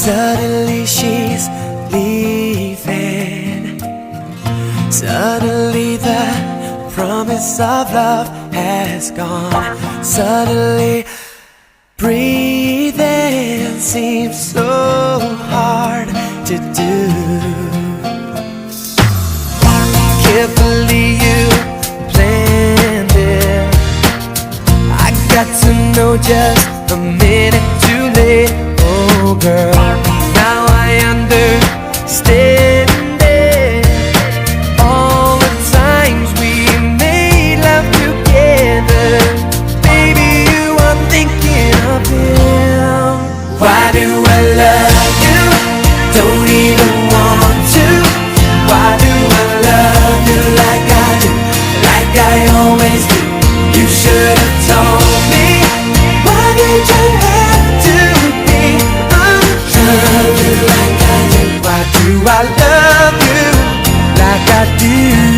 Suddenly she's leaving. Suddenly the promise of love has gone. Suddenly breathing seems so hard to do. Carefully you planned it. I got to know just a minute too late. Oh girl, now I understand it. All the times we made love together, baby, you are thinking of him. Why do I love you? Don't even want to. Why do I love you like I do, like I always do? You should have told me. Why did you have to be love you like I do? Why do I love you like I do?